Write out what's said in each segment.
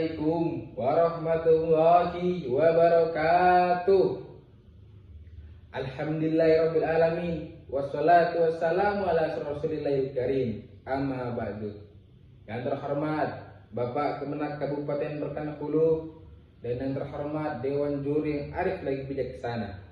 Assalamualaikum warahmatullahi wabarakatuh. Alhamdulillahirabbil alamin wassalatu wassalamu ala rasulillahil karim. Amma ba'du. Yang terhormat Bapak Kemenak Kabupaten Berkana Hulu dan yang terhormat Dewan Juri yang arif lagi bijaksana.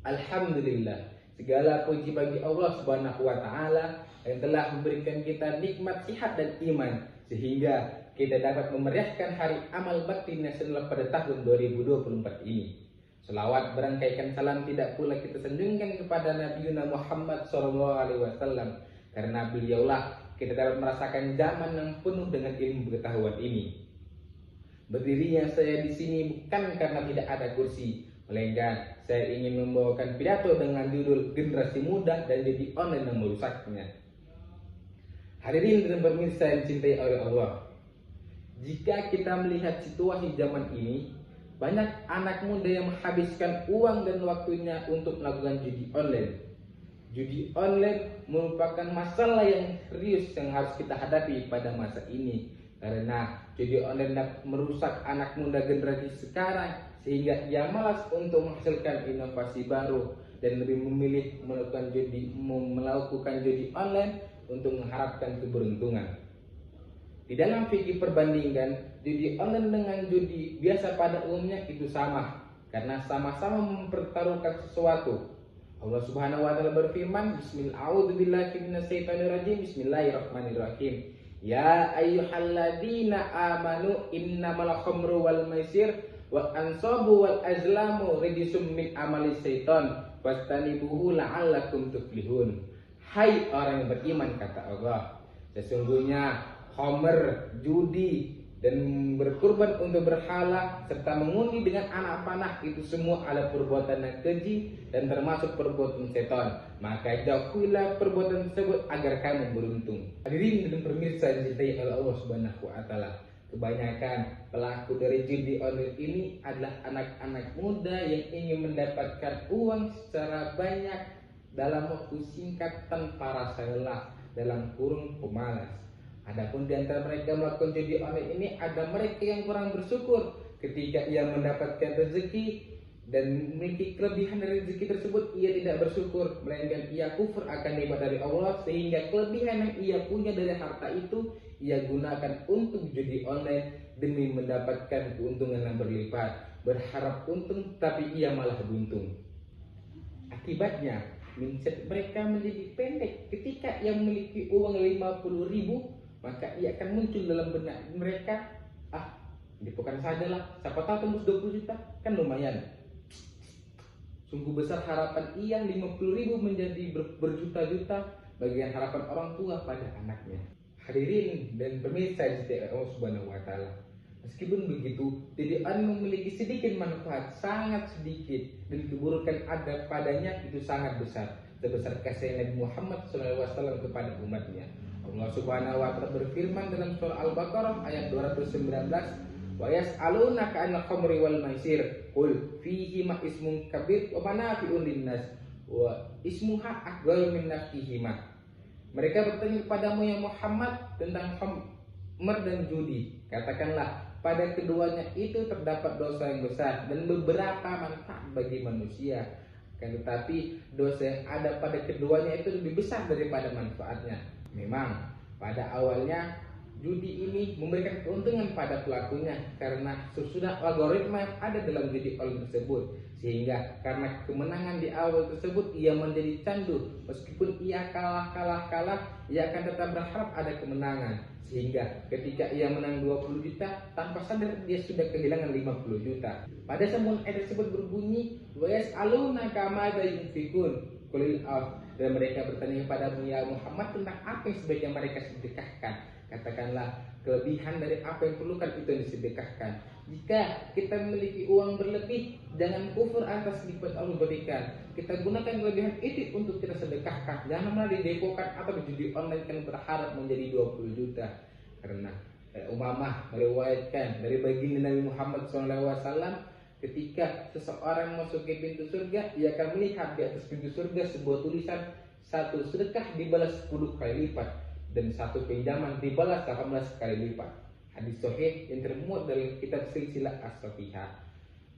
Alhamdulillah, segala puji bagi Allah Subhanahu wa taala yang telah memberikan kita nikmat sehat dan iman sehingga kita dapat memeriahkan hari amal bakti nasional pada tahun 2024 ini. Selawat berangkaikan salam tidak pula kita sanjungkan kepada Nabi Muhammad SAW, karena beliaulah kita dapat merasakan zaman yang penuh dengan ilmu pengetahuan ini. Berdirinya saya di sini bukan karena tidak ada kursi, melainkan saya ingin membawakan pidato dengan judul Generasi Muda dan Judi Online yang Merusaknya. Hadirin dan pemirsa yang dicintai oleh Allah, jika kita melihat situasi zaman ini, banyak anak muda yang menghabiskan uang dan waktunya untuk melakukan judi online. Judi online merupakan masalah yang serius yang harus kita hadapi pada masa ini, karena judi online dapat merusak anak muda generasi sekarang sehingga ia malas untuk menghasilkan inovasi baru dan lebih memilih melakukan judi online untuk mengharapkan keberuntungan. Di dalam fikih perbandingan, judi online dengan judi biasa pada umumnya itu sama, karena sama-sama mempertaruhkan sesuatu. Allah Subhanahu wa taala berfirman, Bismillahirrahmanirrahim. Ya ayyuhalladzina amanu innamal khamru wal maisir wa ansabu wal azlamu rijsum min amalis syaiton fastanibuhu la'allakum tuflihun. Hai orang yang beriman, kata Allah, sesungguhnya khamr, judi, dan berkurban untuk berhala serta mengundi dengan anak panah itu semua adalah perbuatan yang keji dan termasuk perbuatan setan. Maka jauhilah perbuatan tersebut agar kamu beruntung. Hadirin dan pemirsa yang dicintai oleh Allah Subhanahu wa taala, kebanyakan pelaku dari judi online ini adalah anak-anak muda yang ingin mendapatkan uang secara banyak dalam waktu singkat tanpa rasa lelah, dalam kurung pemalas. Adapun di antara mereka melakukan judi online ini, ada mereka yang kurang bersyukur ketika ia mendapatkan rezeki dan memiliki kelebihan dari rezeki tersebut. Ia tidak bersyukur, melainkan ia kufur akan nikmat dari Allah, sehingga kelebihan yang ia punya dari harta itu ia gunakan untuk judi online demi mendapatkan keuntungan yang berlipat. Berharap untung tapi ia malah buntung. Akibatnya mindset mereka menjadi pendek. Ketika ia memiliki uang 50.000, maka ia akan muncul dalam benak mereka, depokan sajalah, siapa tahu tembus 20 juta, kan lumayan. Sungguh besar harapan ia 50.000 menjadi berjuta-juta, bagian harapan orang tua pada anaknya. Hadirin dan pemirsa di Allah Subhanahu wa taala, meskipun begitu, judi online memiliki sedikit manfaat, sangat sedikit, dan keburukan ada padanya itu sangat besar, sebesar kasih Nabi Muhammad SAW kepada umatnya. Allah Subhanahu wa taala berfirman dalam surah Al-Baqarah ayat 219, wa yas'alunaka 'anil khamri wal maisir qul fihi ma ismun kabir wa manafi'un linnas wa ismuha akbaru min nafihima. Mereka bertanya kepadamu ya Muhammad tentang khamr dan judi. Katakanlah, pada keduanya itu terdapat dosa yang besar dan beberapa manfaat bagi manusia. Tetapi dosa yang ada pada keduanya itu lebih besar daripada manfaatnya. Memang pada awalnya judi ini memberikan keuntungan pada pelakunya karena sesudah algoritma yang ada dalam judi online tersebut, sehingga karena kemenangan di awal tersebut ia menjadi candu. Meskipun ia kalah, ia akan tetap berharap ada kemenangan, sehingga ketika ia menang 20 juta, tanpa sadar dia sudah kehilangan 50 juta. Pada sambungan ayat tersebut berbunyi, wa yas'alunaka madza yunfikun qul dan mereka bertanya kepada ya Muhammad tentang apa yang sebaiknya mereka sedekahkan. Katakanlah, kelebihan dari apa yang perlukan itu yang disedekahkan. Jika kita memiliki uang berlebih, jangan kufur atas nikmat Allah berikan. Kita gunakan kelebihan itu untuk kita sedekahkan. Jangan malah didepokan atau judi online kan berharap menjadi 20 juta. Karena Umamah meriwayatkan dari baginda Nabi Muhammad SAW, ketika seseorang masuk ke pintu surga, ia akan melihat di atas pintu surga sebuah tulisan, satu sedekah dibalas 10 kali lipat dan satu pinjaman dibalas 18 kali lipat. hadis sahih yang termuat dalam kitab Silsilah As-Sahihah.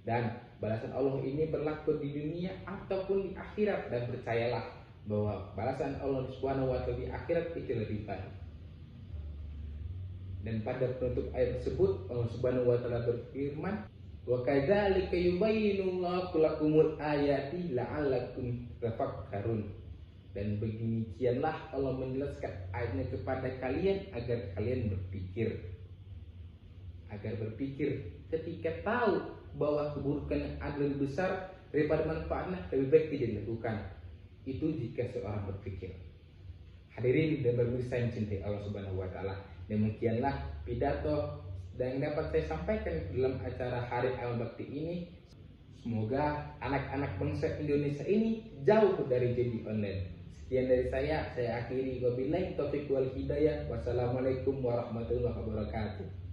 Dan balasan Allah ini berlaku di dunia ataupun di akhirat, dan percayalah bahwa balasan Allah Subhanahu wa taala di akhirat itu lebih baik. Dan pada penutup ayat tersebut Allah Subhanahu wa taala berfirman, wa kadzalika yubayyinullahu lakumul ayati la'allakum tafakkarun. Dan beginikianlah Allah menjelaskan ayatnya kepada kalian agar kalian berpikir. Agar berpikir ketika tahu bahwa keburukan yang ada lebih besar daripada manfaatnya, lebih baik tidak dilakukan. Itu jika seorang berpikir. Hadirin dan pemirsa yang cintai Allah Subhanahu wa taala, demikianlah pidato yang dapat saya sampaikan dalam acara Hari Amal Bakti ini. Semoga anak-anak bangsa Indonesia ini jauh dari judi online. Sekian dari saya akhiri. Wabillahi taufiq wal hidayah. Wassalamualaikum warahmatullahi wabarakatuh.